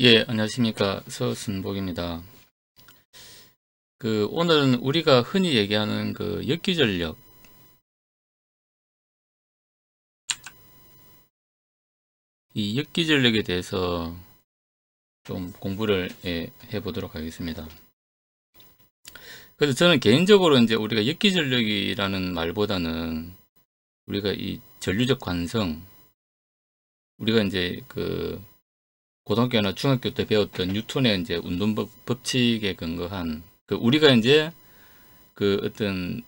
예, 안녕하십니까. 서순복입니다. 오늘은 우리가 흔히 얘기하는 역기전력, 이 역기전력에 대해서 좀 공부를 해보도록 하겠습니다. 그래서 저는 개인적으로 이제 우리가 역기전력이라는 말보다는 우리가 이 전류적 관성, 우리가 이제 고등학교나 중학교 때 배웠던 뉴턴의 이제 운동법 법칙에 근거한 우리가 이제 어떤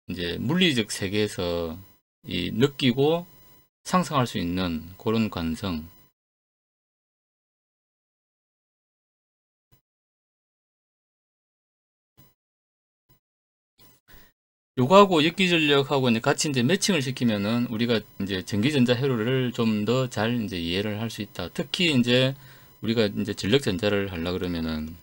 이제 물리적 세계에서 이 느끼고 상상할 수 있는 그런 관성. 요거하고 역기전력하고 이제 같이 이제 매칭을 시키면은 우리가 이제 전기전자 회로를 좀 더 잘 이제 이해를 할 수 있다. 특히 이제 우리가 이제 전력전자를 하려 그러면은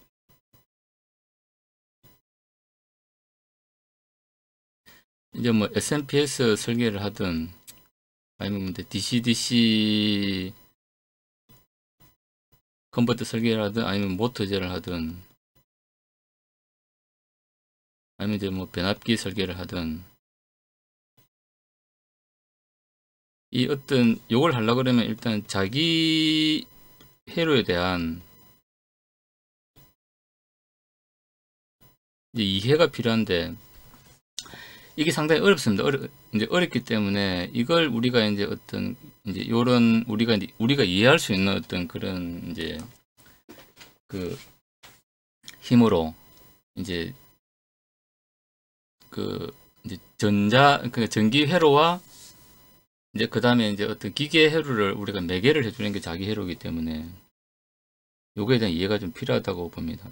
이제 뭐 SMPS 설계를 하든 아니면 DC-DC 컨버터 설계를 하든 아니면 모터제를 하든 아니면 이제 뭐 변압기 설계를 하든 이 어떤 요걸 하려 그러면 일단 자기 회로에 대한 이제 이해가 필요한데 이게 상당히 어렵습니다. 이제 어렵기 때문에 이걸 우리가 이제 어떤 이제 요런 우리가 이해할 수 있는 어떤 그런 이제 그 힘으로 이제 이제 전기 회로와 이제 그 다음에 이제 어떤 기계 회로를 우리가 매개를 해주는 게 자기 회로이기 때문에 요거에 대한 이해가 좀 필요하다고 봅니다.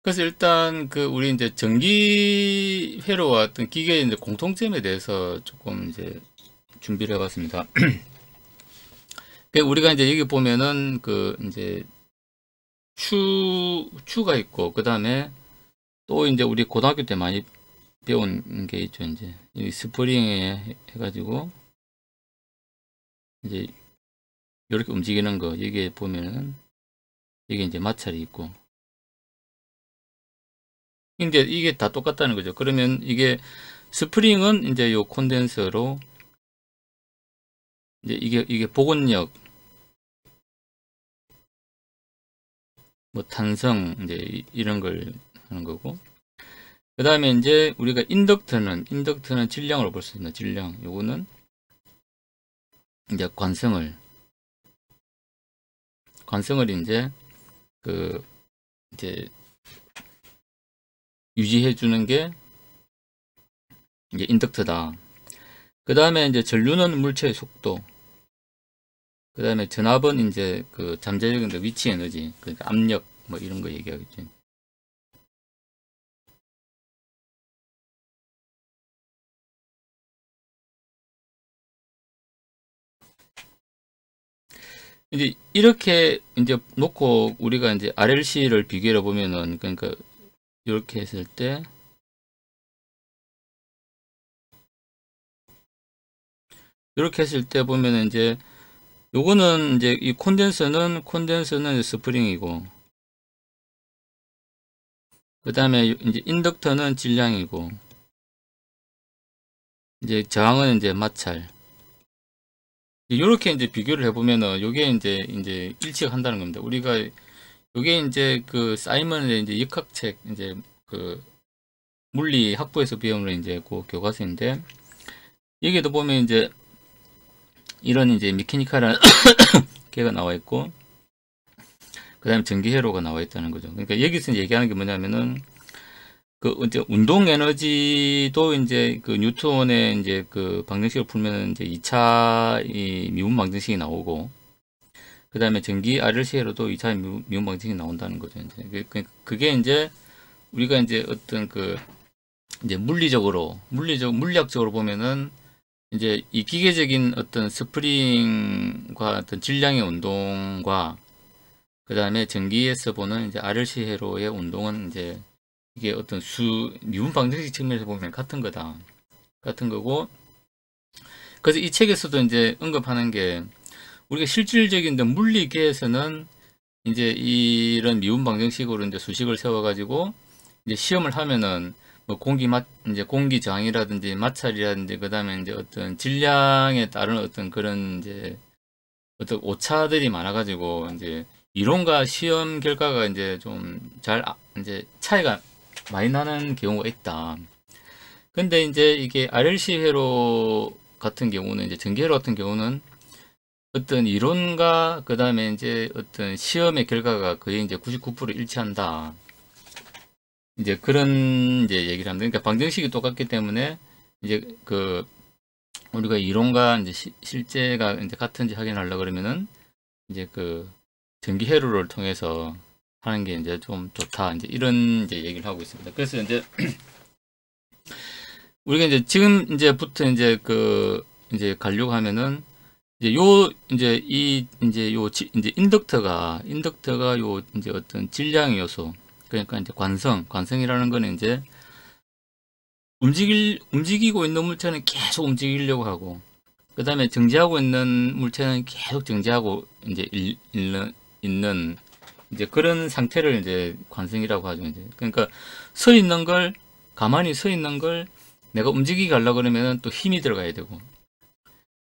그래서 일단 우리 이제 전기 회로와 어떤 기계의 이제 공통점에 대해서 조금 이제 준비를 해봤습니다. 우리가 이제 여기 보면은 이제 추가 있고 그 다음에 또 이제 우리 고등학교 때 많이 배운 게 있죠. 이제 이 스프링에 해가지고 이제 이렇게 움직이는 거 여기에 보면은 이게 이제 마찰이 있고 이게 다 똑같다는 거죠. 그러면 이게 스프링은 이제 요 콘덴서로 이제 이게 복원력 뭐 탄성 이제 이런 걸 하는 거고 그 다음에 이제 우리가 인덕터는 질량으로 볼 수 있는 질량 요거는 이제 관성을 이제 유지해 주는 게 이제 인덕터다. 그 다음에 이제 전류는 물체의 속도. 그 다음에 전압은 이제 잠재적 위치 에너지, 그러니까 압력 뭐 이런 거 얘기하겠죠. 이제 이렇게 이제 놓고 우리가 이제 RLC를 비교해 보면은 그러니까 이렇게 했을 때 보면은 이제 요거는 이제 이 콘덴서는 스프링이고 그 다음에 이제 인덕터는 질량이고 이제 저항은 이제 마찰. 이렇게 이제 비교를 해보면은 요게 이제 일치가 한다는 겁니다. 우리가 요게 이제 사이먼의 이제 역학책 이제 물리 학부에서 배우는 이제 교과서인데 여기에도 보면 이제 이런 이제 미케니컬한 개가 나와 있고 그 다음에 전기회로가 나와 있다는 거죠. 그러니까 여기서 얘기하는 게 뭐냐면은 이제 운동 에너지도 이제 뉴턴의 이제 방정식을 풀면 이제 2차 미분 방정식이 나오고 그 다음에 전기 RLC로도 2차 미분 방정식이 나온다는 거죠. 이제 그게 이제 우리가 이제 어떤 이제 물리학적으로 보면은 이제 이 기계적인 어떤 스프링과 어떤 질량의 운동과 그 다음에 전기에서 보는 이제 RLC 회로의 운동은 이제 이게 어떤 미분 방정식 측면에서 보면 같은 거다. 같은 거고. 그래서 이 책에서도 이제 언급하는 게 우리가 실질적인 물리계에서는 이제 이런 미분 방정식으로 이제 수식을 세워가지고 이제 시험을 하면은 뭐 이제 공기 저항이라든지 마찰이라든지 그 다음에 이제 어떤 질량에 따른 어떤 그런 이제 어떤 오차들이 많아가지고 이제 이론과 시험 결과가 이제 좀 이제 차이가 많이 나는 경우가 있다. 근데 이제 이게 RLC 회로 같은 경우는 이제 전기회로 같은 경우는 어떤 이론과 그 다음에 이제 어떤 시험의 결과가 거의 이제 99% 일치한다. 이제 그런 이제 얘기를 합니다. 그러니까 방정식이 똑같기 때문에 이제 그 우리가 이론과 이제 실제가 이제 같은지 확인하려고 그러면은 이제 그 전기 회로를 통해서 하는 게 이제 좀 좋다. 이제 이런 이제 얘기를 하고 있습니다. 그래서 이제 우리가 이제 지금 이제부터 이제 가려고 하면은 이제 이제 인덕터가 요 이제 어떤 질량 요소, 그러니까 이제 관성이라는 거는 이제 움직이고 있는 물체는 계속 움직이려고 하고, 그 다음에 정지하고 있는 물체는 계속 정지하고 이제 있는 이제 그런 상태를 이제 관성이라고 하죠. 이제 그러니까 가만히 서 있는 걸 내가 움직이게 하려고 그러면 또 힘이 들어가야 되고,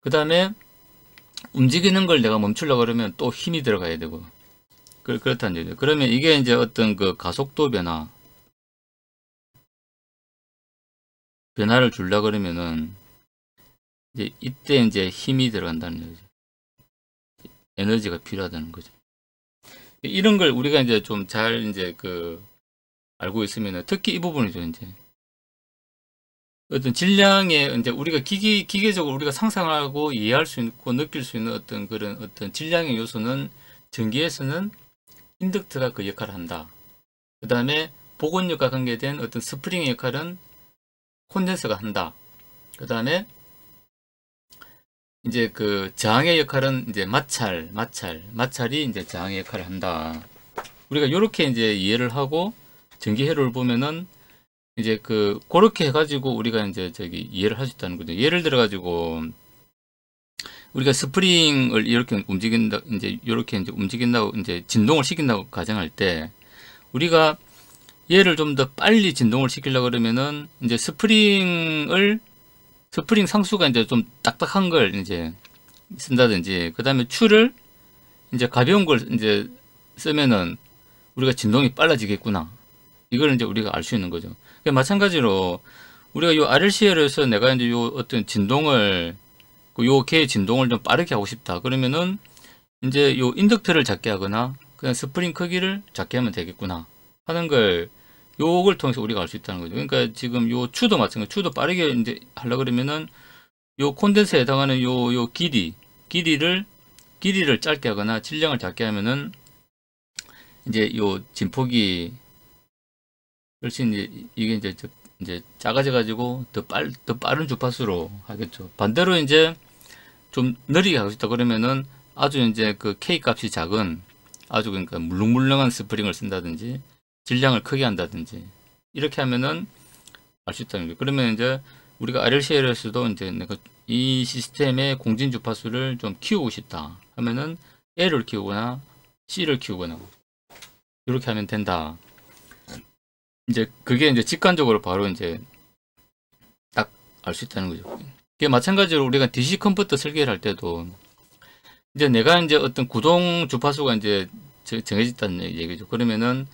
그 다음에 움직이는 걸 내가 멈추려고 그러면 또 힘이 들어가야 되고, 그렇다는 얘기죠. 그러면 이게 이제 어떤 그 가속도 변화를 주려고 그러면은 이제 이때 이제 힘이 들어간다는 얘기죠. 에너지가 필요하다는 거죠. 이런 걸 우리가 이제 좀 잘 이제 알고 있으면은 특히 이 부분이죠. 이제 어떤 질량의 이제 우리가 기계적으로 우리가 상상하고 이해할 수 있고 느낄 수 있는 어떤 그런 어떤 질량의 요소는 전기에서는 인덕터가 그 역할을 한다. 그 다음에 복원력과 관계된 어떤 스프링의 역할은 콘덴서가 한다. 그 다음에 이제 그 저항의 역할은 이제 마찰이 이제 저항의 역할을 한다. 우리가 이렇게 이제 이해를 하고 전기회로를 보면은 이제 그렇게 해가지고 우리가 이제 이해를 할 수 있다는 거죠. 예를 들어가지고 우리가 스프링을 이렇게 움직인다고 이제 진동을 시킨다고 가정할 때 우리가 얘를 좀 더 빨리 진동을 시키려고 그러면은 이제 스프링 상수가 이제 좀 딱딱한 걸 이제 쓴다든지, 그 다음에 추를 이제 가벼운 걸 이제 쓰면은 우리가 진동이 빨라지겠구나. 이걸 이제 우리가 알 수 있는 거죠. 마찬가지로 우리가 요 RLCL에서 내가 이제 요 어떤 진동을 요 개의 진동을 좀 빠르게 하고 싶다. 그러면은 이제 요 인덕터를 작게 하거나 그냥 스프링 크기를 작게 하면 되겠구나 하는 걸 요걸 통해서 우리가 알 수 있다는 거죠. 그러니까 지금 요 추도 마찬가지, 추도 빠르게 이제 하려고 그러면은 요 콘덴서에 해당하는 요 길이를 짧게 하거나 질량을 작게 하면은 이제 요 진폭이 훨씬 이게 이제 작아져 가지고 더 빠른 주파수로 하겠죠. 반대로 이제 좀 느리게 하고 싶다 그러면은 아주 이제 그 K 값이 작은 아주 그러니까 물렁물렁한 스프링을 쓴다든지 질량을 크게 한다든지 이렇게 하면은 알 수 있다는 거예요. 그러면 이제 우리가 RLCL에서도 이제 내가 이 시스템의 공진 주파수를 좀 키우고 싶다 하면은 L을 키우거나 C를 키우거나 이렇게 하면 된다. 이제 그게 이제 직관적으로 바로 이제 딱 알 수 있다는 거죠. 이게 마찬가지로 우리가 DC 컨버터 설계를 할 때도 이제 내가 이제 어떤 구동 주파수가 이제 정해졌다는 얘기죠. 그러면은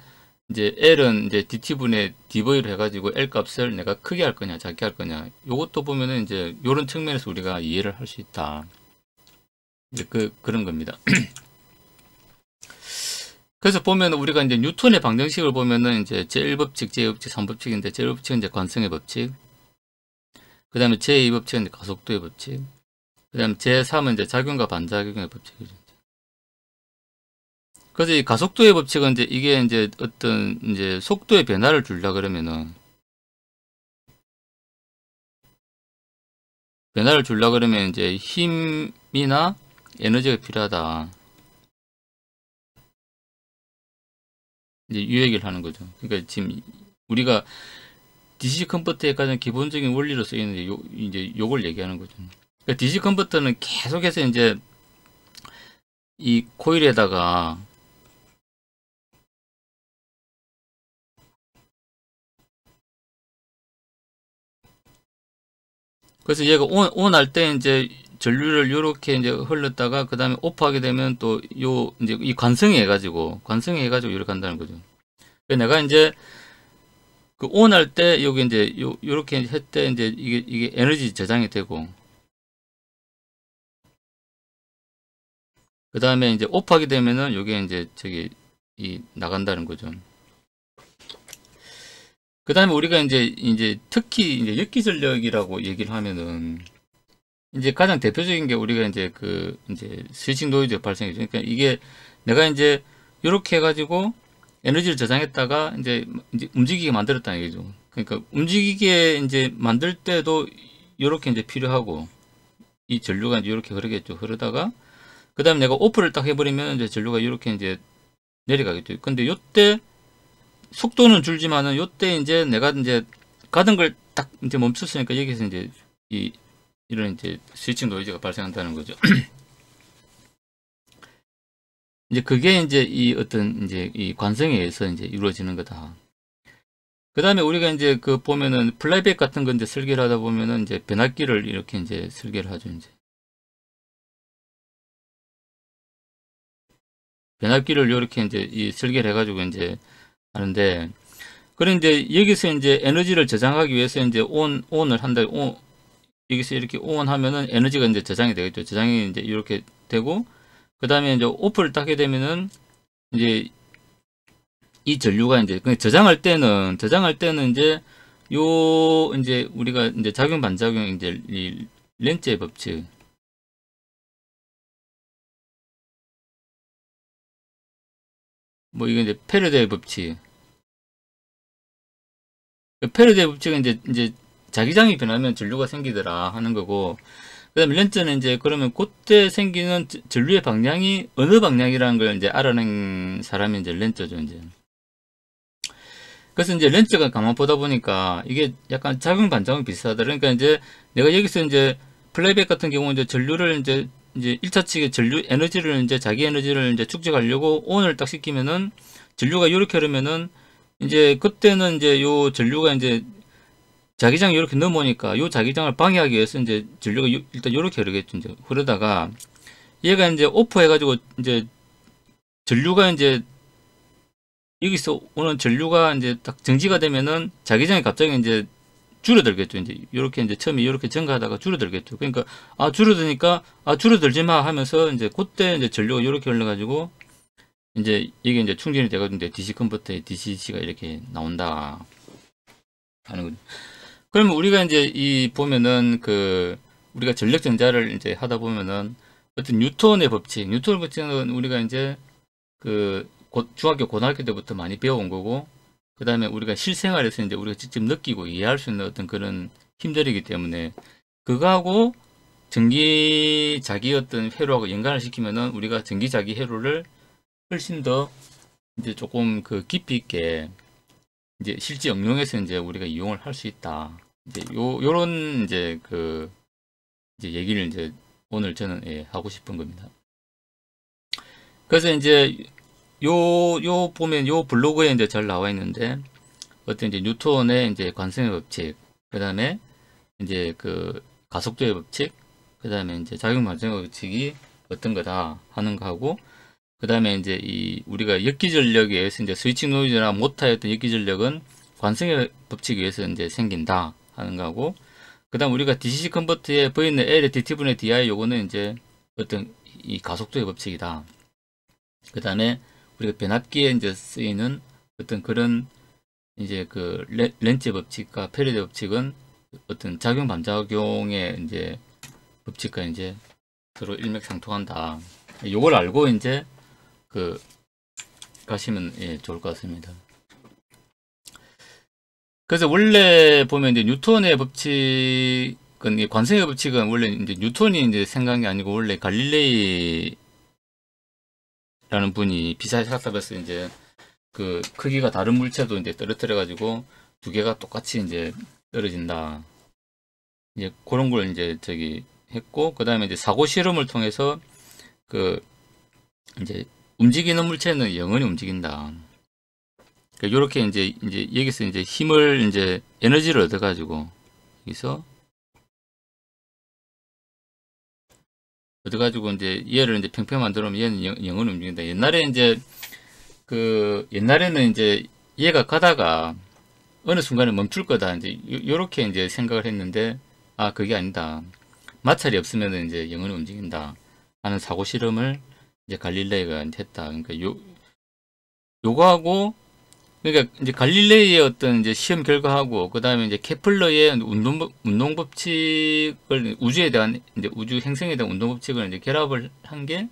이제 L은 이제 DT분의 DV로 해가지고 L 값을 내가 크게 할 거냐, 작게 할 거냐. 요것도 보면은 이제 요런 측면에서 우리가 이해를 할 수 있다. 이제 그런 겁니다. 그래서 보면 우리가 이제 뉴턴의 방정식을 보면은 이제 제1법칙, 제2법칙, 3법칙인데 제1법칙은 이제 관성의 법칙. 그 다음에 제2법칙은 이제 가속도의 법칙. 그 다음에 제3은 이제 작용과 반작용의 법칙이죠. 그래서 이 가속도의 법칙은 이제 이게 이제 어떤 이제 속도의 변화를 주려 그러면은 변화를 주려 그러면 이제 힘이나 에너지가 필요하다. 이제 이 얘기를 하는 거죠. 그러니까 지금 우리가 DC 컨버터의 가장 기본적인 원리로 쓰이는 이제 요걸 얘기하는 거죠. 그러니까 DC 컨버터는 계속해서 이제 이 코일에다가 그래서 얘가 온 할 때 이제 전류를 요렇게 이제 흘렀다가 그 다음에 오프하게 되면 또 요 이제 이 관성이 해가지고 이렇게 한다는 거죠. 내가 이제 그 온 할 때 여기 이제 요렇게 했때 이제 이게 에너지 저장이 되고 그 다음에 이제 오프하게 되면은 요게 이제 저기 이 나간다는 거죠. 그 다음에 우리가 이제 특히 이제 역기전력이라고 얘기를 하면은 이제 가장 대표적인 게 우리가 이제 그 이제 스위칭 노이즈 발생이죠. 그러니까 이게 내가 이제 이렇게 해가지고 에너지를 저장했다가 이제 움직이게 만들었다는 얘기죠. 그러니까 움직이게 이제 만들 때도 이렇게 이제 필요하고 이 전류가 이제 이렇게 흐르겠죠. 흐르다가 그 다음에 내가 오프를 딱 해버리면 이제 전류가 이렇게 이제 내려가겠죠. 근데 요때 속도는 줄지만은 요때 이제 내가 이제 가던 걸 딱 이제 멈췄으니까 여기서 이제 이런 이제 스위칭 노이즈가 발생한다는 거죠. 이제 그게 이제 이 어떤 이제 이 관성에 의해서 이제 이루어지는 거다. 그 다음에 우리가 이제 그 보면은 플라이백 같은 거 이제 설계를 하다 보면은 이제 변압기를 이렇게 이제 설계를 하죠. 이제 변압기를 이렇게 이제 이 설계를 해가지고 이제 하는데 그런데 여기서 이제 에너지를 저장하기 위해서 이제 온을 한다. 여기서 이렇게 온 하면은 에너지가 이제 저장이 되겠죠. 저장이 이제 이렇게 되고 그 다음에 이제 오프를 따게 되면은 이제 이 전류가 이제 저장할 때는 이제 이제 우리가 이제 작용 반작용 이제 이 렌츠의 법칙 뭐 이게 이제 패러데이 법칙 패러데이 법칙은 이제 자기장이 변하면 전류가 생기더라 하는 거고 그 다음에 렌즈는 이제 그러면 그때 생기는 전류의 방향이 어느 방향이라는 걸 이제 알아낸 사람이 이제 렌즈죠 이제. 그래서 이제 렌즈가 가만 보다 보니까 이게 약간 작용 반작용 비슷하다. 그러니까 이제 내가 여기서 이제 플레이백 같은 경우 이제 전류를 이제 1차 측에 전류 에너지를 이제 자기 에너지를 이제 축적하려고 온을 딱 시키면은 전류가 이렇게 흐르면은 이제 그때는 이제 요 전류가 이제 자기장이 이렇게 넘어오니까 요 자기장을 방해하기 위해서 이제 전류가 일단 이렇게 흐르겠죠. 이제 흐르다가 얘가 이제 오프 해가지고 이제 전류가 이제 여기서 오는 전류가 이제 딱 정지가 되면은 자기장이 갑자기 이제 줄어들겠죠. 이제 이렇게 이제 처음에 이렇게 증가하다가 줄어들겠죠. 그러니까 줄어드니까 줄어들지 마 하면서 이제 그때 이제 전류가 이렇게 흘러가지고 이제 이게 이제 충전이 되거든요. DC 컨버터에 DCC가 이렇게 나온다 하는 거죠. 그러면 우리가 이제 이 보면은 그 우리가 전력 전자를 이제 하다 보면은 어떤 뉴턴의 법칙은 우리가 이제 그 중학교 고등학교 때부터 많이 배워온 거고 그 다음에 우리가 실생활에서 이제 우리가 직접 느끼고 이해할 수 있는 어떤 그런 힘들이기 때문에 그거하고 전기 자기 어떤 회로하고 연관을 시키면은 우리가 전기 자기 회로를 훨씬 더 이제 조금 그 깊이 있게 이제 실제 응용해서 이제 우리가 이용을 할 수 있다. 이제 요런 이제 그 이제 얘기를 이제 오늘 저는 하고 싶은 겁니다. 그래서 이제 요 보면 요 블로그에 이제 잘 나와 있는데 어떤 이제 뉴턴의 이제 관성의 법칙, 그 다음에 이제 그 가속도의 법칙, 그 다음에 이제 작용 반작용 법칙이 어떤 거다 하는 거하고, 그 다음에 이제 이 우리가 역기전력에 의해서 이제 스위칭 노이즈나 모터의 어떤 역기전력은 관성의 법칙에 의해서 이제 생긴다 하는 거하고, 그 다음 우리가 DC 컨버터에 V는 L, DT분의 DI 요거는 이제 어떤 이 가속도의 법칙이다. 그 다음에 우리가 변압기에 이제 쓰이는 어떤 그런 이제 그 렌츠 법칙과 패러데이 법칙은 어떤 작용 반작용의 이제 법칙과 이제 서로 일맥상통한다. 요걸 알고 이제 그 가시면 좋을 것 같습니다. 그래서 원래 보면 이제 뉴턴의 법칙은 법칙은, 이 관성의 법칙은 원래 이제 뉴턴이 이제 생각한 게 아니고 원래 갈릴레이라는 분이 비사사탑에서 이제 그 크기가 다른 물체도 이제 떨어뜨려 가지고 두 개가 똑같이 이제 떨어진다. 이제 그런 걸 이제 저기 했고, 그 다음에 이제 사고 실험을 통해서 그 이제 움직이는 물체는 영원히 움직인다. 요렇게 이제 여기서 이제 힘을 이제 에너지를 얻어 가지고 여기서 이제 얘를 이제 평평 만들어 놓으면 얘는 영원히 움직인다. 옛날에 이제 옛날에는 이제 얘가 가다가 어느 순간에 멈출 거다. 이제 요렇게 이제 생각을 했는데, 아, 그게 아니다. 마찰이 없으면 이제 영원히 움직인다 하는 사고 실험을 이제 갈릴레이가 했다. 그러니까 요거하고, 그러니까 이제 갈릴레이의 어떤 이제 시험 결과하고, 그 다음에 이제 케플러의 운동 법칙을, 우주에 대한 이제 우주 행성에 대한 운동 법칙을 이제 결합을 한 게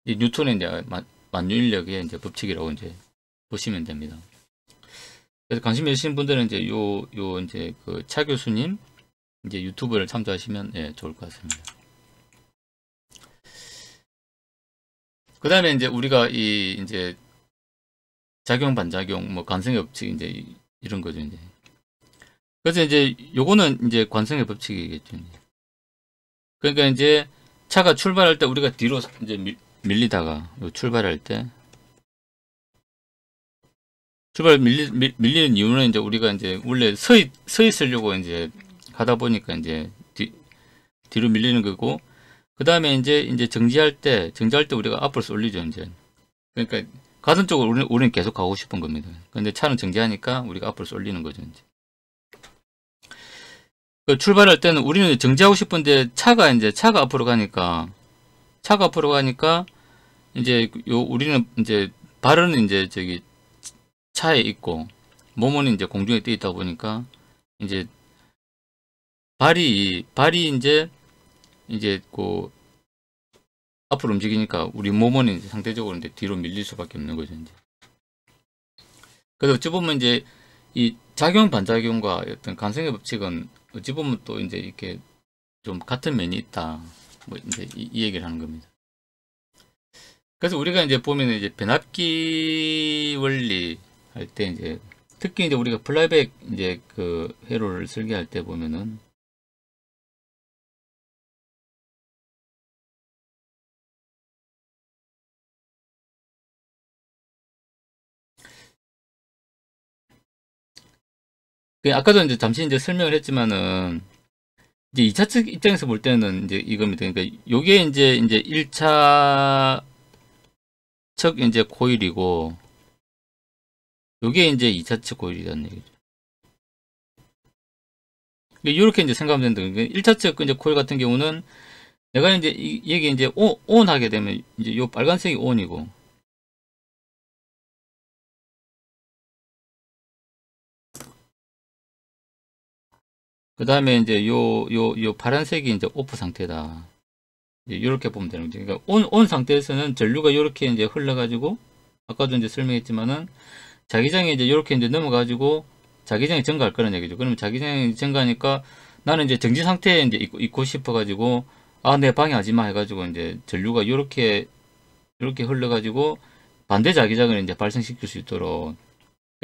뉴턴의 이제 만유인력의 이제 법칙이라고 이제 보시면 됩니다. 그래서 관심 있으신 분들은 이제 요 이제 그 차 교수님 이제 유튜브를 참조하시면 예, 좋을 것 같습니다. 그 다음에 이제 우리가 이제 작용 반작용 뭐 관성의 법칙 이제 이런 거죠 이제. 그래서 이제 요거는 이제 관성의 법칙이겠죠. 그러니까 이제 차가 출발할 때 우리가 뒤로 이제 밀리다가 출발할 때 밀리는 이유는 이제 우리가 이제 원래 서 있으려고 이제 하다 보니까 이제 뒤로 밀리는 거고, 그 다음에 이제 정지할 때 우리가 앞으로 쏠리죠 이제. 그러니까 가던 쪽으로 우리는 계속 가고 싶은 겁니다. 근데 차는 정지하니까 우리가 앞으로 쏠리는 거죠 이제. 출발할 때는 우리는 정지하고 싶은데 차가 앞으로 가니까 이제 우리는 이제 발은 이제 저기 차에 있고 몸은 이제 공중에 떠 있다 보니까 이제 발이 이제 그 앞으로 움직이니까 우리 몸은 이제 상대적으로 이제 뒤로 밀릴 수밖에 없는 거죠 이제. 그래서 어찌 보면 이제 이 작용 반작용과 어떤 관성의 법칙은 어찌 보면 또 이제 이렇게 좀 같은 면이 있다. 뭐 이제 이 얘기를 하는 겁니다. 그래서 우리가 이제 보면 이제 변압기 원리 할 때 이제 특히 이제 우리가 플라이백 이제 그 회로를 설계할 때 보면은 아까도 이제 잠시 이제 설명을 했지만은 이제 2차 측 입장에서 볼 때는 이제 이겁니다. 그러니까 요게 이제 1차 측 이제 코일이고 요게 이제 2차 측 코일이라는 얘기죠. 이렇게 이제 생각하면 된다. 1차 측 이제 코일 같은 경우는 내가 이제 이게 이제 온 하게 되면 이제 요 빨간색이 온이고, 그 다음에 이제 요 파란색이 이제 오프 상태다. 이렇게 보면 되는 거죠. 그러니까 온 상태에서는 전류가 이렇게 이제 흘러가지고, 아까도 이제 설명했지만은 자기장에 이제 이렇게 이제 넘어가지고 자기장이 증가할 거란 얘기죠. 그러면 자기장이 증가하니까 나는 이제 정지 상태에 이제 있고 싶어가지고, 아, 내 방해하지 마 해가지고 이제 전류가 이렇게 흘러가지고 반대 자기장을 이제 발생시킬 수 있도록,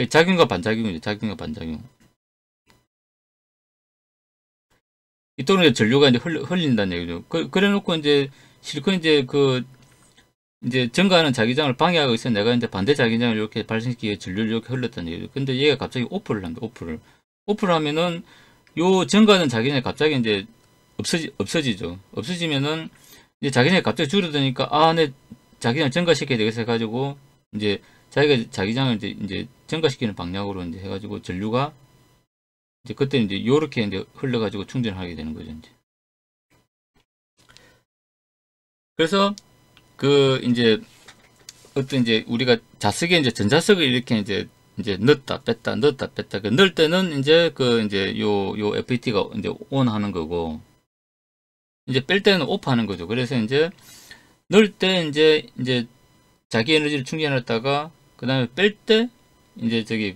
작용과 반작용이죠. 작용과 반작용. 이또는 전류가 이제 흘린다는 얘기죠. 그래 놓고 이제 실컷 이제 이제 증가하는 자기장을 방해하고 있어. 내가 이제 반대 자기장을 이렇게 발생시키게 전류를 이렇게 흘렀다는 얘기죠. 근데 얘가 갑자기 오프를 합니다. 오프를 하면은 요 증가하는 자기장이 갑자기 이제 없어지죠. 없어지면은 이제 자기장이 갑자기 줄어드니까, 아, 내 자기장 증가시켜야 되겠어 해가지고 이제 자기가 자기장을 이제 증가시키는 방향으로 이제 해가지고 전류가 이제 그때 이제 요렇게 이제 흘러가지고 충전하게 되는 거죠 이제. 그래서 이제 어떤 이제 우리가 자석에 이제 전자석을 이렇게 이제 넣었다 뺐다 그 넣을 때는 이제 이제 요 FET가 이제 온 하는 거고, 이제 뺄 때는 오프 하는 거죠. 그래서 이제 넣을 때 이제 자기 에너지를 충전했다가 그 다음에 뺄 때 이제 저기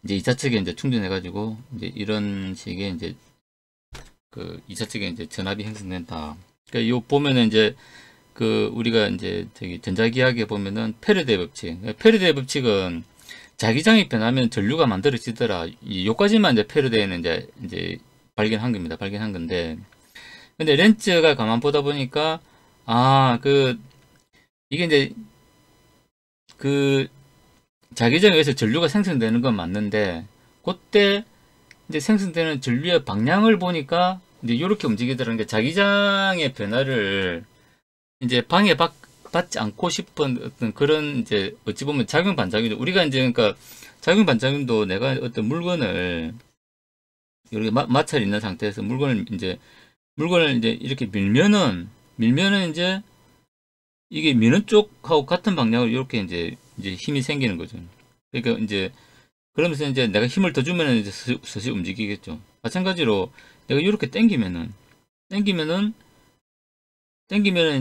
이제 2차 측에 이제 충전해 가지고 이제 이런 식의 이제 그 2차 측에 이제 전압이 형성된다. 그러니까 요 보면은 이제 그 우리가 이제 저기 전자기하게 보면은 패러데이 법칙. 패러데이 법칙은 자기장이 변하면 전류가 만들어지더라. 요까지만 이제 패러데이는 이제 발견한 겁니다. 발견한 건데. 근데 렌츠가 가만 보다 보니까 이게 이제 그 자기장에 의해서 전류가 생성되는 건 맞는데 그때 이제 생성되는 전류의 방향을 보니까 이제 이렇게 움직이더라는 게 자기장의 변화를 이제 방해받지 않고 싶은 어떤 그런 이제 어찌 보면 작용 반작용이죠. 우리가 이제 그러니까 작용 반작용도 내가 어떤 물건을 이렇게 마찰이 있는 상태에서 물건을 이제 이렇게 밀면은 이제 이게 미는 쪽하고 같은 방향으로 이렇게 이제 힘이 생기는 거죠. 그러니까 이제 그러면서 이제 내가 힘을 더 주면은 이제 스시 움직이겠죠. 마찬가지로 내가 이렇게 당기면은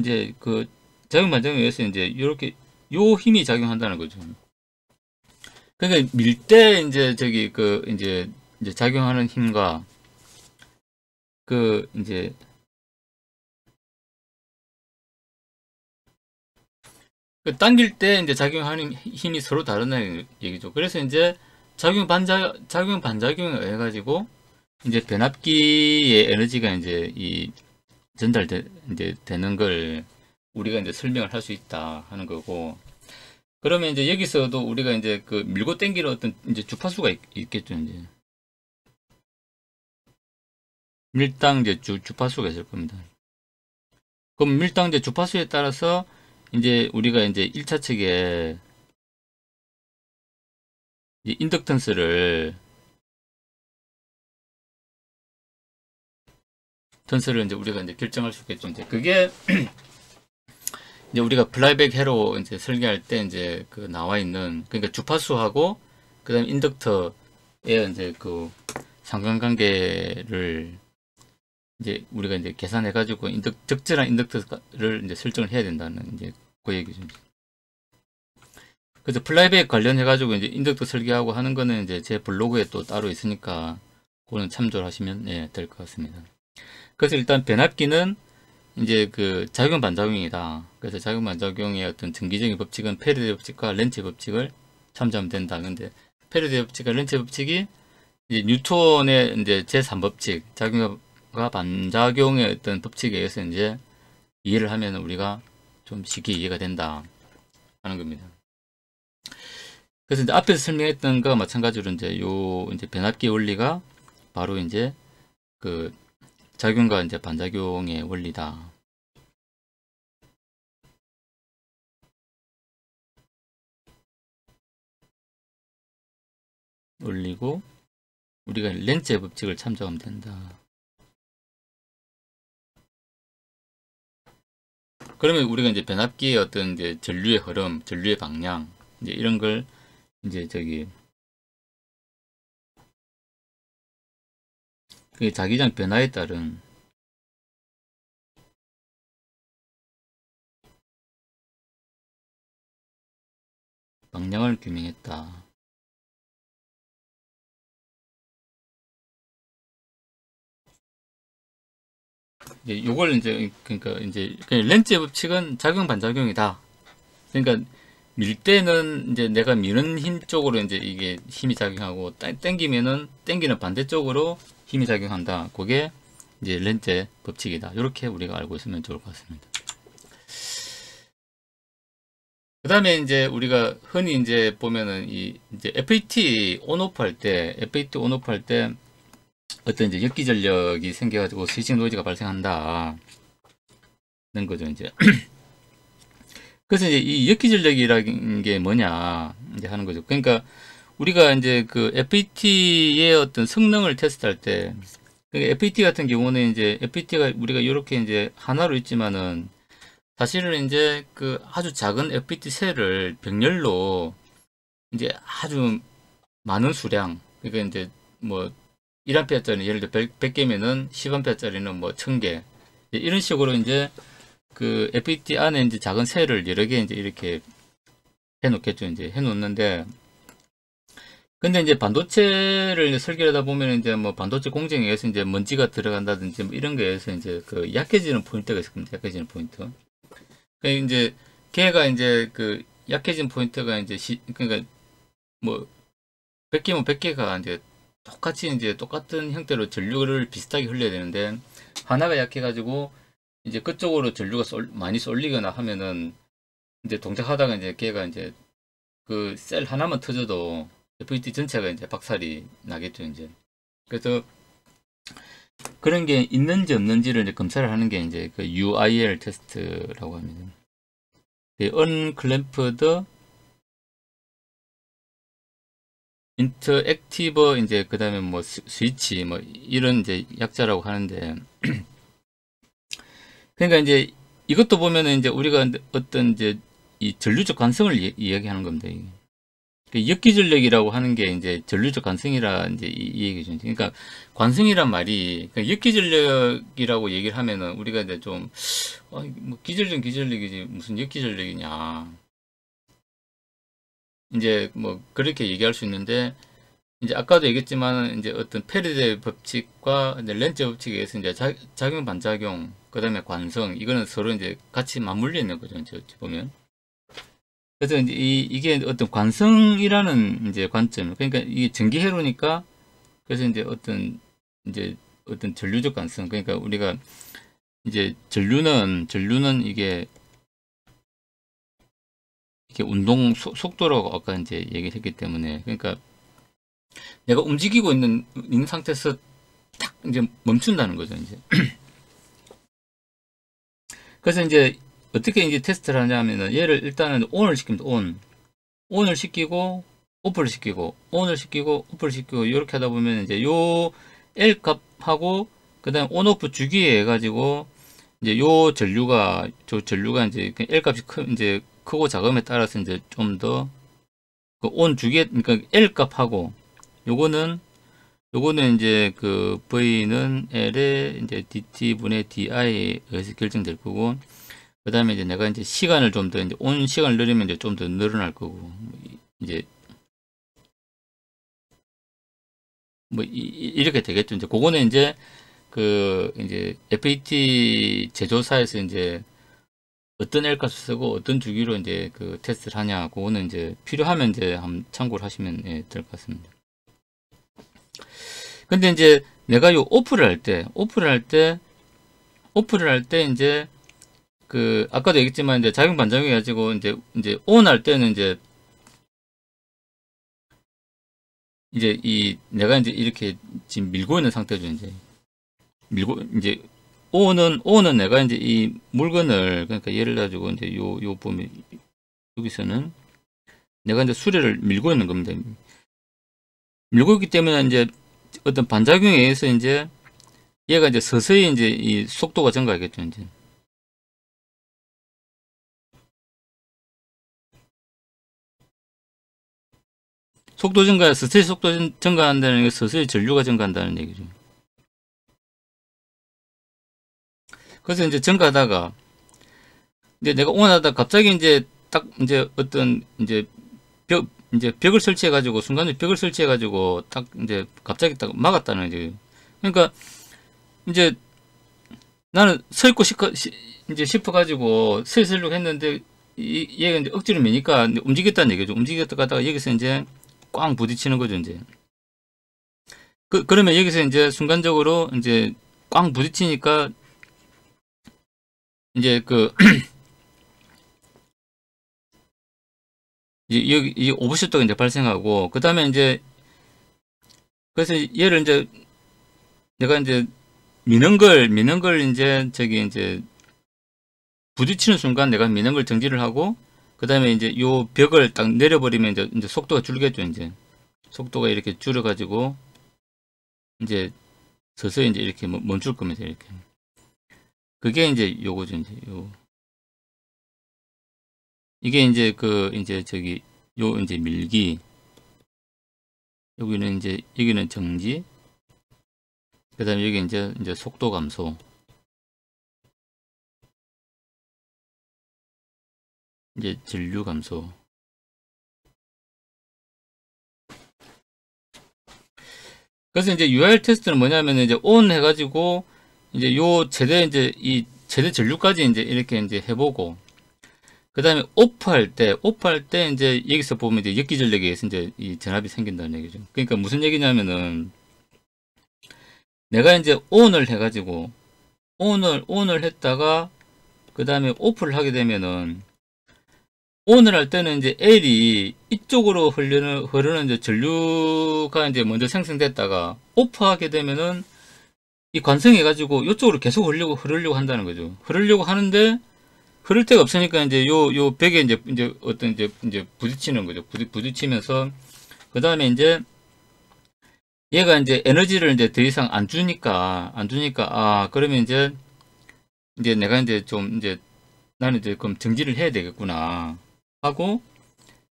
이제 그 작용 반작용에 의해서 이제 이렇게 요 힘이 작용한다는 거죠. 그러니까 밀 때 이제 저기 그 이제 작용하는 힘과 그 이제 그 당길 때 이제 작용하는 힘이 서로 다르다는 얘기죠. 그래서 이제 작용 반작용에 의해 가지고 이제 변압기의 에너지가 이제 이제 되는 걸 우리가 이제 설명을 할 수 있다 하는 거고. 그러면 이제 여기서도 우리가 이제 그 밀고 당기는 어떤 이제 주파수가 있겠죠. 이제 밀당 이제 주파수가 있을 겁니다. 그럼 밀당 이제 주파수에 따라서 이제 우리가 이제 1차 측에 인덕턴스를 이제 우리가 이제 결정할 수 있겠죠. 이제 그게 이제 우리가 플라이백 회로 이제 설계할 때 이제 그 나와 있는 그러니까 주파수하고 그다음 인덕터의 이제 그 상관관계를 이제 우리가 이제 계산해 가지고 적절한 인덕터를 이제 설정을 해야 된다는 이제 그 얘기죠. 그래서 플라이백 관련해 가지고 이제 인덕터 설계하고 하는 거는 이제 제 블로그에 또 따로 있으니까 그거는 참조를 하시면 될 것 같습니다. 그래서 일단 변압기는 이제 그 작용 반작용이다. 그래서 작용 반작용의 어떤 정기적인 법칙은 패러데이 법칙과 렌츠 법칙을 참조하면 된다. 근데 패러데이 법칙과 렌츠 법칙이 이제 뉴턴의 이제 제3법칙 작용과 반작용의 어떤 법칙에 의해서 이제 이해를 하면 우리가 좀 쉽게 이해가 된다 하는 겁니다. 그래서 이제 앞에서 설명했던 거와 마찬가지로 이제 변압기 원리가 바로 이제 그 작용과 이제 반작용의 원리다. 원리고 우리가 렌츠의 법칙을 참조하면 된다. 그러면 우리가 이제 변압기의 어떤 이제 전류의 흐름, 전류의 방향, 이제 이런 걸 이제 그 자기장 변화에 따른 방향을 규명했다. 이제 요걸 이제 그러니까 이제 렌츠의 법칙은 작용 반작용이다. 그러니까 밀 때는 이제 내가 미는 힘 쪽으로 이제 이게 힘이 작용하고 당기면은 당기는 반대쪽으로 힘이 작용한다. 그게 이제 렌츠의 법칙이다. 이렇게 우리가 알고 있으면 좋을 것 같습니다. 그 다음에 이제 우리가 흔히 이제 보면은 이제 FET 온오프 할 때 어떤 이제 역기 전력이 생겨가지고 스위칭 노이즈가 발생한다. 는 거죠, 이제. 그래서 이제 이 역기 전력이라는 게 뭐냐, 이제 하는 거죠. 그러니까 우리가 이제 그 FET의 어떤 성능을 테스트할 때, 그러니까 FET 같은 경우는 이제 FET가 우리가 이렇게 이제 하나로 있지만은 사실은 이제 그 아주 작은 FET 셀을 병렬로 이제 아주 많은 수량, 그러니까 이제 뭐 1A짜리 예를 들어 100개면은 10A짜리는 뭐 1000개 이런 식으로 이제 그 FET 안에 이제 작은 셀을 여러 개 이제 이렇게 해 놓겠죠. 이제 해 놓는데 근데 이제 반도체를 이제 설계하다 보면 이제 뭐 반도체 공정에 의해서 이제 먼지가 들어간다든지 뭐 이런 거에 의해서 이제 그 약해지는 포인트가 있을 겁니다. 약해지는 포인트. 그러니까 이제 걔가 이제 그 약해진 포인트가 이제 그러니까 뭐 100개면 100개가 이제 똑같이 이제 똑같은 형태로 전류를 비슷하게 흘려야 되는데 하나가 약해가지고 이제 그쪽으로 전류가 많이 쏠리거나 하면은 이제 동작하다가 이제 걔가 이제 그 셀 하나만 터져도 FET 전체가 이제 박살이 나겠죠, 이제. 그래서 그런 게 있는지 없는지를 이제 검사를 하는 게 이제 그 UIL 테스트라고 합니다. Unclamped Interactive 이제 그다음에 뭐 스위치 뭐 이런 이제 약자라고 하는데 그러니까 이제 이것도 보면은 이제 우리가 어떤 이제 이 전류적 관성을 이야기하는 겁니다. 이게. 그 역기전력이라고 하는 게 이제 전류적 관성이라 이제 이 얘기죠. 그러니까 관성이란 말이 그러니까 역기전력이라고 얘기를 하면은 우리가 이제 좀 뭐 기전력이지 무슨 역기전력이냐 이제 뭐 그렇게 얘기할 수 있는데 이제 아까도 얘기했지만 이제 어떤 페르데 법칙과 이제 렌즈 법칙에 의해서 이제 작용 반작용 그다음에 관성 이거는 서로 이제 같이 맞물려 있는 거죠. 이제 어찌 보면. 그래서 이제 이게 어떤 관성이라는 이제 관점, 그러니까 이게 전기회로니까 그래서 이제 어떤 전류적 관성, 그러니까 우리가 이제 전류는 이게 운동 속도라고 아까 이제 얘기했기 때문에 그러니까 내가 움직이고 있는 상태에서 딱 이제 멈춘다는 거죠, 이제. 그래서 이제 어떻게 이제 테스트를 하냐면은 얘를 일단은 ON을 시킵니다. ON을 시키고 오프를 시키고 ON을 시키고 오프를 시키고 이렇게 하다 보면 이제 요 L 값하고 그다음 온 오프 주기에 해가지고 이제 요 전류가 이제 L 값이 이제 크고 작음에 따라서 이제 좀 더 그 온 주기에 그러니까 L 값하고 요거는 이제 그 V는 L에 이제 DT 분의 DI에 의해서 결정될 거고 그 다음에 이제 내가 이제 시간을 좀 더 이제 온 시간을 늘리면 이제 좀 더 늘어날 거고 이제 뭐 이렇게 되겠죠. 이제 그거는 이제 그 이제 FET 제조사에서 이제 어떤 L값을 쓰고 어떤 주기로 이제 그 테스트를 하냐 그거는 이제 필요하면 이제 한번 참고를 하시면 될 것 같습니다. 근데 이제 내가 요 오프를 할 때 이제 그 아까도 얘기했지만 이제 작용 반작용 해가지고 이제 온 할 때는 이제 이 내가 이제 이렇게 지금 밀고 있는 상태죠. 이제 밀고 이제 온은 내가 이제 이 물건을 그러니까 예를 가지고 이제 요 보면 여기서는 내가 이제 수레를 밀고 있는 겁니다. 밀고 있기 때문에 이제 어떤 반작용에 의해서 이제 얘가 이제 서서히 이제 이 속도가 증가하겠죠. 이제 서서히 속도 증가한다는 게 서서히 전류가 증가한다는 얘기죠. 그래서 이제 증가하다가 이제 내가 오늘하다 갑자기 이제 딱 이제 어떤 이제 벽을 설치해 가지고 순간에 벽을 설치해 가지고 딱 이제 갑자기 딱 막았다는 거죠. 그러니까 이제 나는 서 있고 이제 싶어 가지고 서 있으려고 했는데 얘가 이제 억지로 미니까 움직였다는 얘기죠. 움직였다 가다가 여기서 이제 꽝 부딪히는 거죠, 이제. 그러면 여기서 이제 순간적으로 이제 꽝 부딪히니까 이제 그 이제 여기 이 오버슈트가 이제 발생하고 그다음에 이제 그래서 얘를 이제 내가 이제 미는 걸 이제 저기 이제 부딪히는 순간 내가 미는 걸 정지를 하고 그 다음에 이제 요 벽을 딱 내려버리면 이제 속도가 줄겠죠. 이제 속도가 이렇게 줄어가지고 이제 서서히 이제 이렇게 멈출 겁니다. 이렇게 그게 이제 요거죠. 이제 요 이게 이제 그 이제 저기 요 이제 밀기 여기는 이제 여기는 정지 그 다음에 여기 이제 속도 감소 이제 전류 감소 그래서 이제 URL 테스트는 뭐냐면 이제 ON 해가지고 이제 요 최대 이제 이 최대 전류까지 이제 이렇게 이제 해보고, 그 다음에 오프할 때 이제 여기서 보면 이제 역기전력에 의해서 이제 이 전압이 생긴다는 얘기죠. 그러니까 무슨 얘기냐면은 내가 이제 ON을 해가지고 ON을 했다가 그 다음에 오프를 하게 되면은 ON을 할 때는 이제 L이 이쪽으로 흐르는 이제 전류가 이제 먼저 생성됐다가 오프하게 되면은 이 관성해가지고 이쪽으로 계속 흐르려고 한다는 거죠. 흐르려고 하는데 흐를 데가 없으니까 이제 요 벽에 이제 어떤 이제 부딪히는 거죠. 부딪히면서 그 다음에 이제 얘가 이제 에너지를 이제 더 이상 안 주니까 아 그러면 이제 내가 이제 좀 이제 나는 이제 그럼 정지를 해야 되겠구나 하고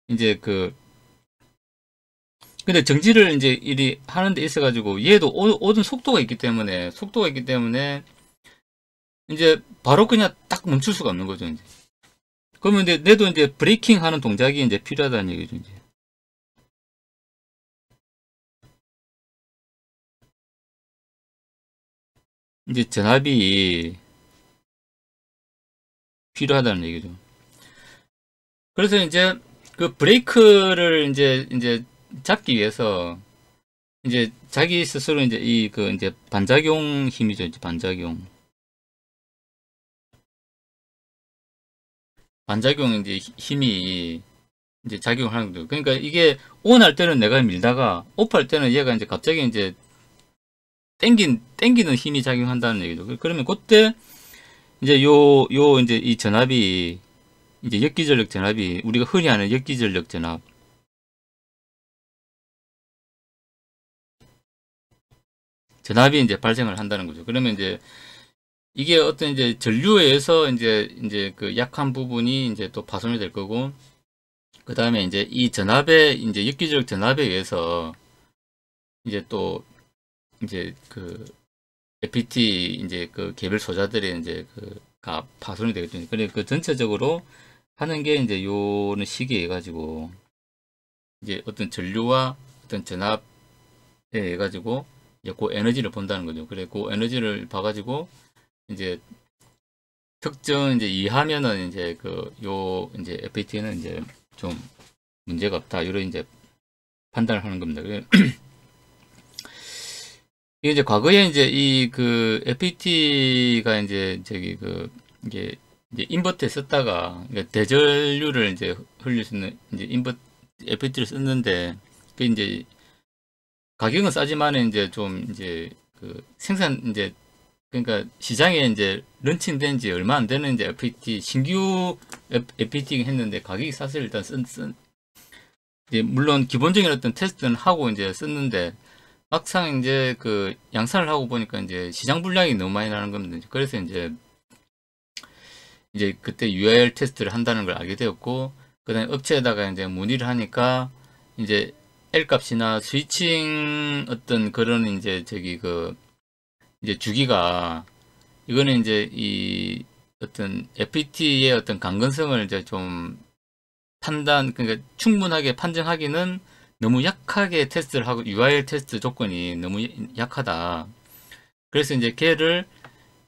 이제 근데 정지를 이제 일이 하는데 있어가지고 얘도 오던 속도가 있기 때문에 이제 바로 그냥 딱 멈출 수가 없는 거죠. 이제 그러면 이제 내도 이제 브레이킹 하는 동작이 이제 필요하다는 얘기죠. 이제 전압이 필요하다는 얘기죠. 그래서 이제 그 브레이크를 이제 잡기 위해서 이제 자기 스스로 이제 이제 반작용 힘이죠. 이제 반작용 이제 힘이 이제 작용을 하는 거죠. 그러니까 이게 ON 할 때는 내가 밀다가 오프 할 때는 얘가 이제 갑자기 이제 땡기는 힘이 작용한다는 얘기죠. 그러면 그때 이제 이제 이 전압이 이제 역기전력 전압이 우리가 흔히 아는 역기전력 전압이 이제 발생을 한다는 거죠. 그러면 이제 이게 어떤 이제 전류에 의해서 이제 그 약한 부분이 이제 또 파손이 될 거고, 그 다음에 이제 이 전압에 이제 역기전력 전압에 의해서 이제 또 이제 그 FPT 이제 그 개별 소자들의 이제 그가 파손이 되겠죠. 그래 그 전체적으로 하는 게 이제 요는 시기에 해가지고 이제 어떤 전류와 어떤 전압에 해가지고 이제 그 에너지를 본다는 거죠. 그래 그 에너지를 봐가지고 이제 특정 이제 이하면은 이제 요 이제 FPT는 이제 좀 문제가 없다 이런 이제 판단을 하는 겁니다. 이게 이제 과거에 이제 FPT가 이제 이게 이제 인버터에 썼다가 그러니까 대전류를 이제 흘릴 수 있는 이제 FPT를 썼는데 그 이제 가격은 싸지만 이제 좀 이제 생산 이제 그러니까 시장에 이제 런칭된 지 얼마 안 되는 이제 FPT 신규 FPT 했는데 가격이 싸서 일단 이제 물론 기본적인 어떤 테스트는 하고 이제 썼는데 막상 이제 양산을 하고 보니까 이제 시장 분량이 너무 많이 나는 겁니다. 그래서 이제 그때 URL 테스트를 한다는 걸 알게 되었고, 그 다음에 업체에다가 이제 문의를 하니까 이제 L 값이나 스위칭 어떤 그런 이제 이제 주기가 이거는 이제 이 어떤 FPT의 어떤 강건성을 이제 좀 그러니까 충분하게 판정하기는 너무 약하게 테스트를 하고 URL 테스트 조건이 너무 약하다. 그래서 이제 걔를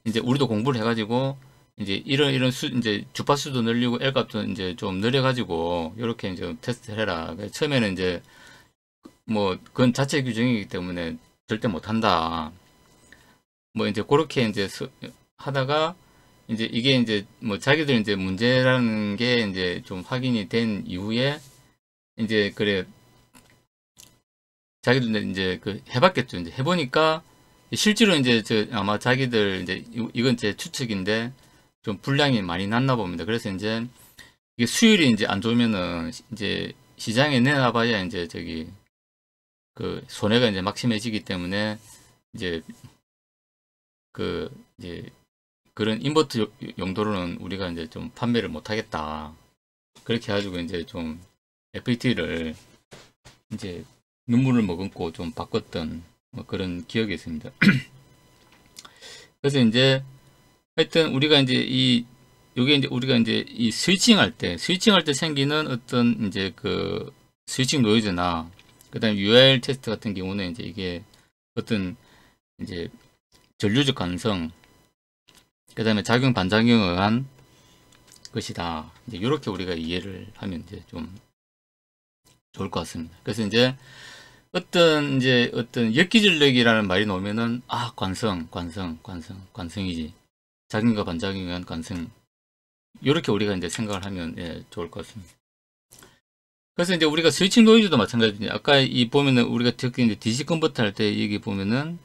이제 우리도 공부를 해가지고 이제 이런 이제 주파수도 늘리고 L 값도 이제 좀 늘려가지고 이렇게 이제 테스트를 해라. 처음에는 이제 뭐 그건 자체 규정이기 때문에 절대 못한다. 뭐 이제 그렇게 이제 하다가 이제 이게 이제 뭐 자기들 이제 문제라는 게 이제 좀 확인이 된 이후에 이제 그래 자기들 이제 해봤겠죠. 이제 해보니까 실제로 이제 아마 자기들 이제 이건 제 추측인데 좀 분량이 많이 났나 봅니다. 그래서 이제 이게 수율이 이제 안 좋으면은 이제 시장에 내놔봐야 이제 손해가 이제 막심해지기 때문에 이제 이제 그런 인버터 용도로는 우리가 이제 좀 판매를 못 하겠다. 그렇게 해가지고 이제 좀 FPT를 이제 눈물을 머금고 좀 바꿨던 뭐 그런 기억이 있습니다. 그래서 이제 하여튼 우리가 이제 요게 이제 우리가 이제 이 스위칭할 때 생기는 어떤 이제 스위칭 노이즈나 그 다음에 URL 테스트 같은 경우는 이제 이게 어떤 이제 전류적 가능성, 그 다음에 작용 반작용에 의한 것이다. 이제 이렇게 우리가 이해를 하면 이제 좀 좋을 것 같습니다. 그래서 이제 어떤 역기전력이라는 말이 나오면은 관성이지. 작용과 반작용에 의한 관성. 이렇게 우리가 이제 생각을 하면 좋을 것 같습니다. 그래서 이제 우리가 스위칭 노이즈도 마찬가지입니다. 아까 이 보면은 우리가 특히 이제 DC 컨버터 할 때 여기 보면은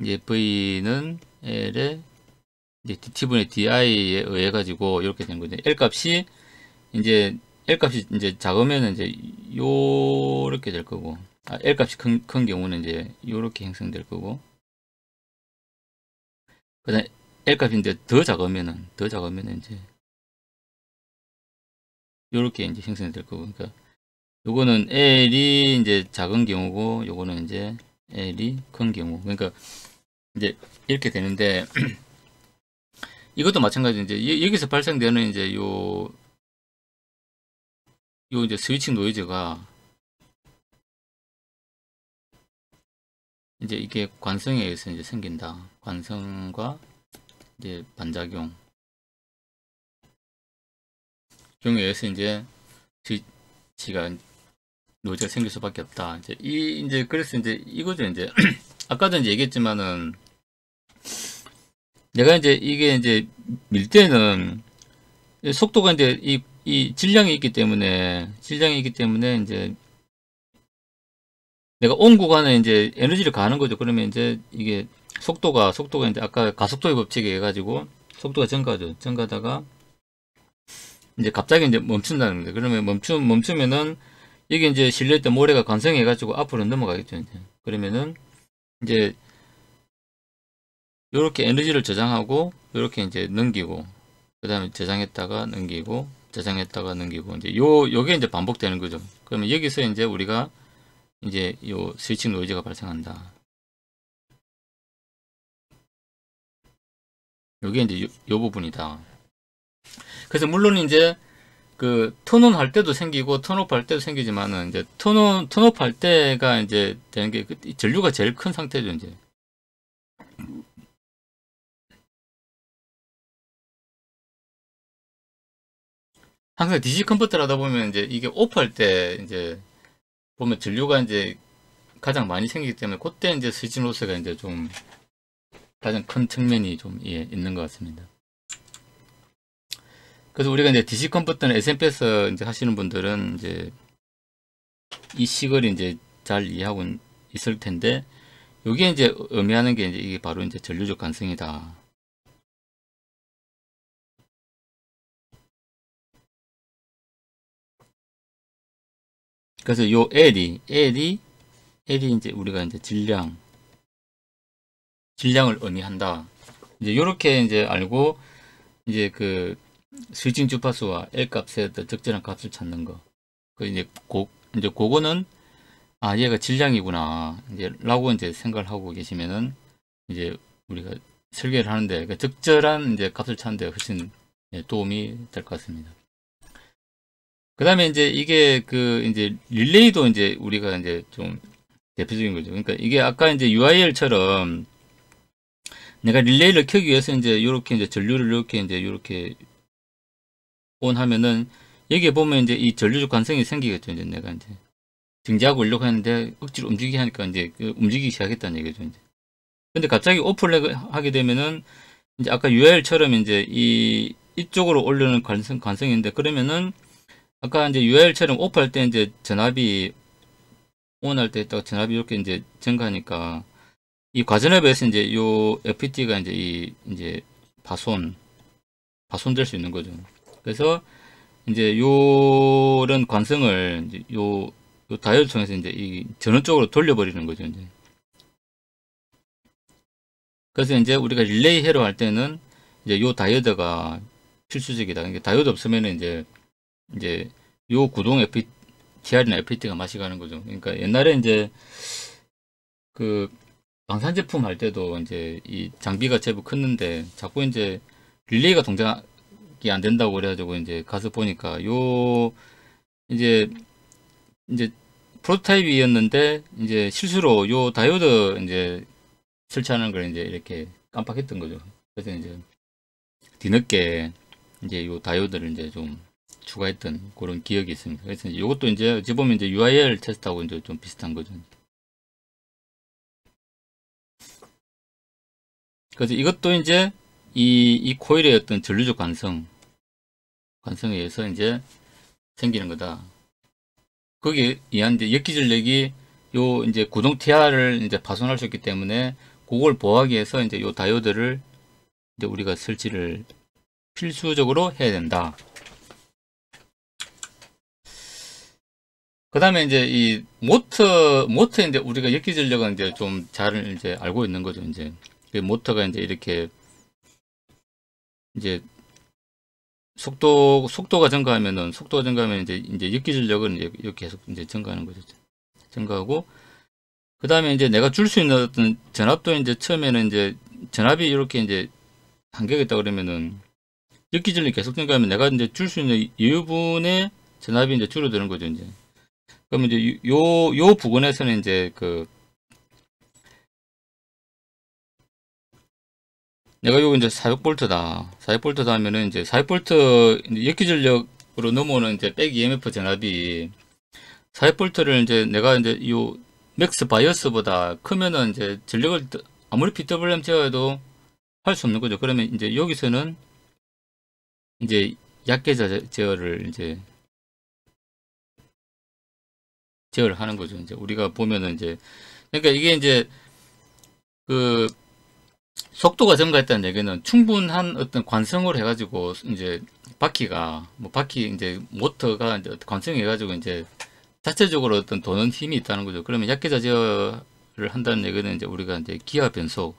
이제 V는 L에 이제 T분의 DI에 의해 가지고 이렇게 되는 거죠. L 값이 이제 작으면 이제 요렇게 될 거고, L 값이 큰 경우는 이제 요렇게 형성될 거고, 그다음 L 값이 이제 더 작으면은 이제 요렇게 이제 형성될 거고, 그러니까 요거는 L이 이제 작은 경우고, 요거는 이제 L이 큰 경우. 그러니까 이제 이렇게 되는데 이것도 마찬가지. 이제 여기서 발생되는 이제 요 이제 스위칭 노이즈가 이제 이게 관성에 의해서 이제 생긴다. 관성과 이제 반작용 경우에 의해서 이제 스위치가 노이즈가 생길 수밖에 없다. 이제 그래서 이제 이거죠. 이제 아까도 이제 얘기했지만은 내가 이게 이제 밀 때는 속도가 이제 이 질량이 있기 때문에 이제 내가 온 구간에 이제 에너지를 가하는 거죠. 그러면 이제 이게 속도가 이제 아까 가속도의 법칙에 의해 가지고 속도가 증가하다가 이제 갑자기 이제 멈춘다는 거예요. 그러면 멈추면은 이게 이제 실려있던 모래가 관성해 가지고 앞으로 넘어가겠죠. 이제 그러면은 이제 요렇게 에너지를 저장하고 요렇게 이제 넘기고, 그 다음에 저장했다가 넘기고 이제 요게 이제 반복되는 거죠. 그러면 여기서 이제 우리가 이제 요 스위칭 노이즈가 발생한다. 요게 이제 요 부분이다. 그래서 물론 이제 그 턴온 할 때도 생기고 턴오프 할 때도 생기지만은 이제 턴오프 할 때가 이제 되는 게 전류가 제일 큰 상태죠. 이제 항상 DC 컨버터를 하다 보면 이제 이게 오프할 때 이제 보면 전류가 이제 가장 많이 생기기 때문에 그때 이제 스위칭 로스가 이제 좀 가장 큰 측면이 좀 있는 것 같습니다. 그래서 우리가 이제 DC 컨버터는 SMPS 이제 하시는 분들은 이제 이 식을 이제 잘 이해하고 있을 텐데, 요게 이제 의미하는 게 이제 이게 바로 이제 전류적 관성이다. 그래서 요 L이 이제 우리가 이제 질량을 의미한다. 이제 요렇게 이제 알고 이제 그 스위칭 주파수와 L 값의 적절한 값을 찾는 거. 이제 그거는 얘가 질량이구나. 이제 라고 이제 생각을 하고 계시면은 이제 우리가 설계를 하는데 그 적절한 이제 값을 찾는데 훨씬 도움이 될 것 같습니다. 그 다음에 이제 이게 그 이제 릴레이도 이제 우리가 이제 좀 대표적인 거죠. 그러니까 이게 아까 이제 UIL처럼 내가 릴레이를 켜기 위해서 이제 이렇게 이제 전류를 이렇게 온 하면은 여기에 보면 이제 이 전류적 관성이 생기겠죠. 이제 내가 이제 정지하고 올려고 했는데 억지로 움직이게 하니까 이제 움직이기 시작했다는 얘기죠. 이제. 근데 갑자기 오프를 하게 되면은 이제 아까 UIL처럼 이제 이쪽으로 올리는 관성인데, 그러면은 아까 이제 UIL처럼 오프할 때 이제 전압이 온할 때 있다가 전압이 이렇게 이제 증가하니까 이 과전압에 의해서 이제 요 FPT가 이제 이제 파손될 수 있는 거죠. 그래서 이제 요런 관성을 이제 요 다이오드 통해서 이제 이 전원 쪽으로 돌려버리는 거죠. 이제. 그래서 이제 우리가 릴레이 회로 할 때는 이제 요 다이오드가 필수적이다. 그러니까 다이오드 없으면 이제 요 구동 TR이나 FPT가 맛이 가는 거죠. 그러니까 옛날에 이제 그 방산 제품 할 때도 이제 이 장비가 제법 컸는데 자꾸 이제 릴레이가 동작이 안 된다고 그래가지고 이제 가서 보니까 요 이제 프로토타입이었는데 이제 실수로 요 다이오드 이제 설치하는 걸 이제 이렇게 깜빡했던 거죠. 그래서 이제 뒤늦게 이제 요 다이오드를 이제 좀 추가했던 그런 기억이 있습니다. 그래서 이제 이것도 이제 어찌 보면 이제 UIL 테스트하고 이제 좀 비슷한 거죠. 그래서 이것도 이제 이 코일의 어떤 전류적 관성에 의해서 이제 생기는 거다. 거기에 의한 이제 역기 전력이 요 이제 구동 TR을 이제 파손할 수 있기 때문에 그걸 보호하기 위해서 이제 요 다이오드를 이제 우리가 설치를 필수적으로 해야 된다. 그 다음에 이제 이 모터 이제 우리가 역기 전력은 이제 좀 잘 이제 알고 있는 거죠. 이제 그 모터가 이제 이렇게 이제 속도가 증가하면은 이제 역기 전력은 이제 계속 이제 증가하는 거죠. 증가하고 그 다음에 이제 내가 줄 수 있는 어떤 전압도 이제 처음에는 이제 전압이 이렇게 이제 한계가 있다 그러면은 역기 전력이 계속 증가하면 내가 이제 줄 수 있는 여분의 전압이 이제 줄어드는 거죠. 이제 그러면 이제 요 부분에서는 이제 그 내가 요거 이제 400V다. 400V 하면은 이제 400V 역기 전력으로 넘어오는 이제 백 EMF 전압이 400V를 이제 내가 이제 요 맥스 바이어스보다 크면은 이제 전력을 아무리 PWM 제어해도 할 수 없는 거죠. 그러면 이제 여기서는 이제 약계자 제어를 이제 제어를 하는 거죠. 이제 우리가 보면은 이제 그러니까 이게 이제 그 속도가 증가했다는 얘기는 충분한 어떤 관성을 해가지고 이제 바퀴 이제 모터가 이제 관성해가지고 이제 자체적으로 어떤 도는 힘이 있다는 거죠. 그러면 약계자 제어를 한다는 얘기는 이제 우리가 이제 기하 변속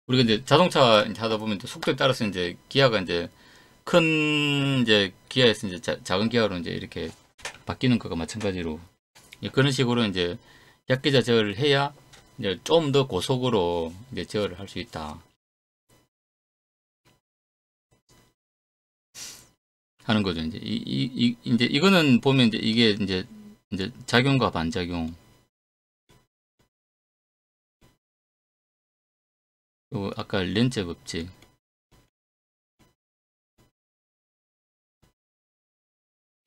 우리가 이제 자동차 이제 하다 보면 이제 속도에 따라서 이제 기아가 이제 큰 이제 기아에서 이제 작은 기아로 이제 이렇게 바뀌는 것과 마찬가지로 그런 식으로 이제 약계자 제어를 해야 이제 좀 더 고속으로 이제 제어를 할 수 있다 하는 거죠. 이제 이제 이거는 보면 이제 이게 이제 작용과 반작용 요 아까 렌즈 법칙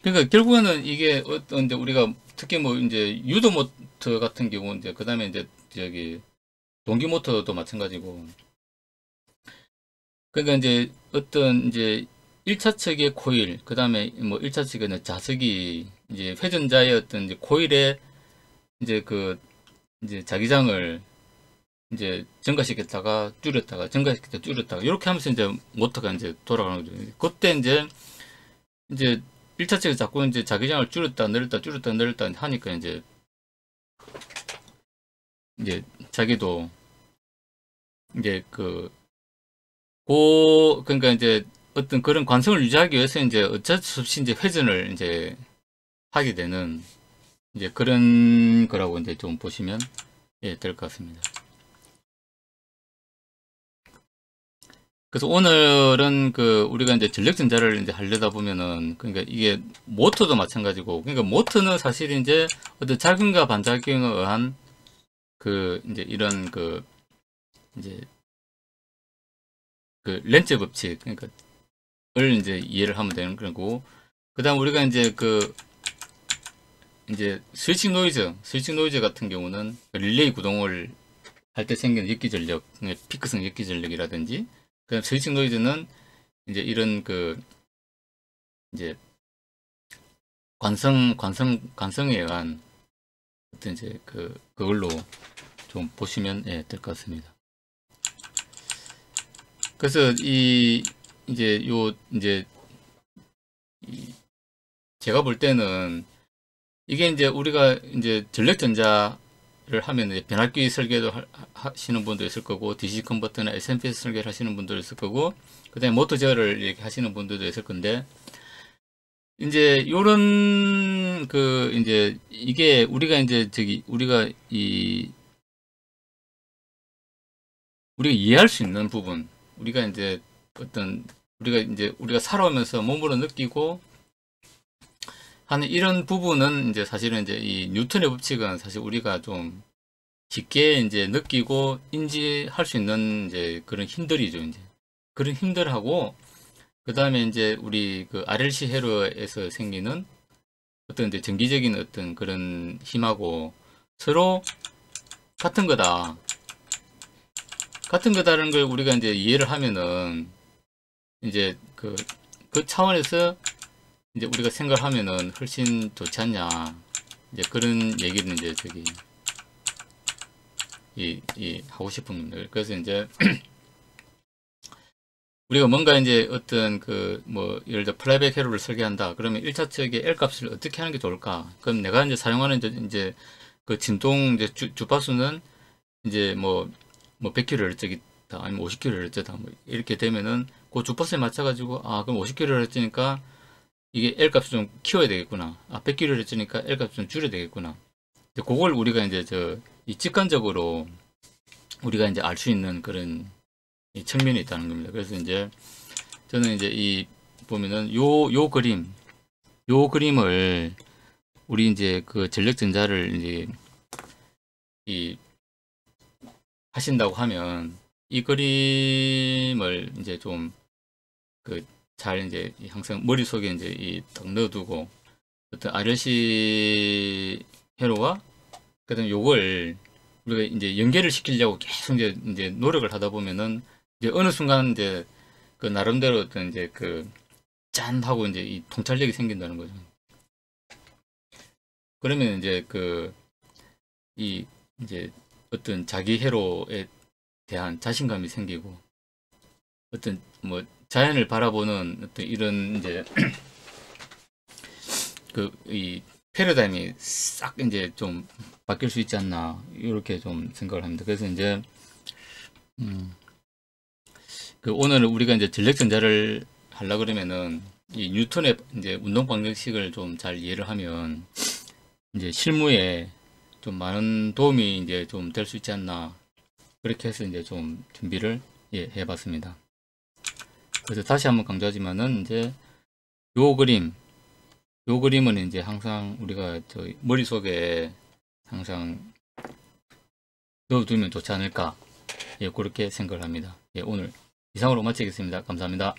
그러니까 결국에는 이게 어떤 이제 우리가 특히 뭐 이제 유도 모터 같은 경우 이제 그 다음에 이제 저기 동기 모터도 마찬가지고 그러니까 이제 어떤 이제 1차 측의 코일 그 다음에 뭐 1차 측의 자석이 이제 회전자의 어떤 이제 코일에 이제 그 이제 자기장을 이제 증가시켰다가 줄였다가 증가시켰다가 줄였다가 이렇게 하면서 이제 모터가 이제 돌아가는 거죠. 그때 이제 1차 측이 자꾸 이제 자기장을 줄였다 늘렸다 하니까 이제 자기도 이제 그러니까 이제 어떤 그런 관성을 유지하기 위해서 이제 어쩔 수 없이 이제 회전을 이제 하게 되는 이제 그런 거라고 이제 좀 보시면 될 것 같습니다. 그래서 오늘은 우리가 이제 전력전자를 이제 하려다 보면은 그러니까 이게 모터도 마찬가지고 그러니까 모터는 사실 이제 어떤 작용과 반작용에 의한 이제 이런 이제 렌즈 법칙 그러니까 을 이제 이해를 하면 되는 거고 그다음 우리가 이제 이제 스위칭 노이즈 같은 경우는 릴레이 구동을 할 때 생기는 역기 전력, 피크성 역기 전력이라든지 그다음 스위칭 노이즈는 이제 이런 이제 관성에 의한 어떤 이제 그걸로 좀 보시면 될 것 같습니다. 그래서 이제 제가 볼 때는 이게 이제 우리가 이제 전력전자를 하면 변압기 설계도 하시는 분도 있을 거고 DC 컨버터나 SMPS 설계를 하시는 분도 있을 거고 그다음에 모터 제어를 이렇게 하시는 분들도 있을 건데 이제 요런 이제 이게 우리가 이제 우리가 이해할 수 있는 부분 우리가 이제 우리가 살아오면서 몸으로 느끼고 하는 이런 부분은 이제 사실은 이제 이 뉴턴의 법칙은 사실 우리가 좀 쉽게 이제 느끼고 인지할 수 있는 이제 그런 힘들이죠. 이제 그런 힘들하고 그 다음에 이제 우리 그 RLC 회로에서 생기는 어떤 이제 정기적인 어떤 그런 힘하고 서로 같은 거다. 같은 거다라는 걸 우리가 이제 이해를 하면은 이제 그 차원에서 이제 우리가 생각을 하면은 훨씬 좋지 않냐. 이제 그런 얘기를 이제 하고 싶은 겁니다. 그래서 이제 우리가 뭔가 이제 어떤 예를 들어 플라이백 회로를 설계한다. 그러면 1차 측의 L 값을 어떻게 하는 게 좋을까? 그럼 내가 이제 사용하는 이제 그 진동 이제 주파수는 이제 뭐 100kHz다 아니면 50kHz다 뭐 이렇게 되면은 그 주파수에 맞춰가지고 그럼 50kHz니까 이게 L 값을 좀 키워야 되겠구나. 100kHz니까 L 값을 좀 줄여야 되겠구나. 그걸 우리가 이제 이 직관적으로 우리가 이제 알 수 있는 그런 이 측면이 있다는 겁니다. 그래서 이제 저는 이제 이 보면은 요 그림을 우리 이제 그 전력전자를 이제 이 하신다고 하면 이 그림을 이제 좀 잘 이제 항상 머릿속에 이제 딱 넣어두고 어떤 RLC 회로와 그다음 요걸 우리가 이제 연결을 시키려고 계속 이제 노력을 하다 보면은 이제 어느 순간 이제 그 나름대로 어떤 이제 짠 하고 이제 이 통찰력이 생긴다는 거죠. 그러면 이제 이 이제 어떤 자기 회로에 대한 자신감이 생기고 어떤 뭐 자연을 바라보는 어떤 이런 이제 이 패러다임이 싹 이제 좀 바뀔 수 있지 않나 이렇게 좀 생각을 합니다. 그래서 이제 오늘 우리가 이제 전력전자를 하려 그러면은 이 뉴턴의 이제 운동 방정식을 좀 잘 이해를 하면 이제 실무에 좀 많은 도움이 이제 좀 될 수 있지 않나 그렇게 해서 이제 좀 준비를 해봤습니다. 그래서 다시 한번 강조하지만은 이제 요 그림은 이제 항상 우리가 머릿속에 항상 넣어두면 좋지 않을까 그렇게 생각을 합니다. 오늘 이상으로 마치겠습니다. 감사합니다.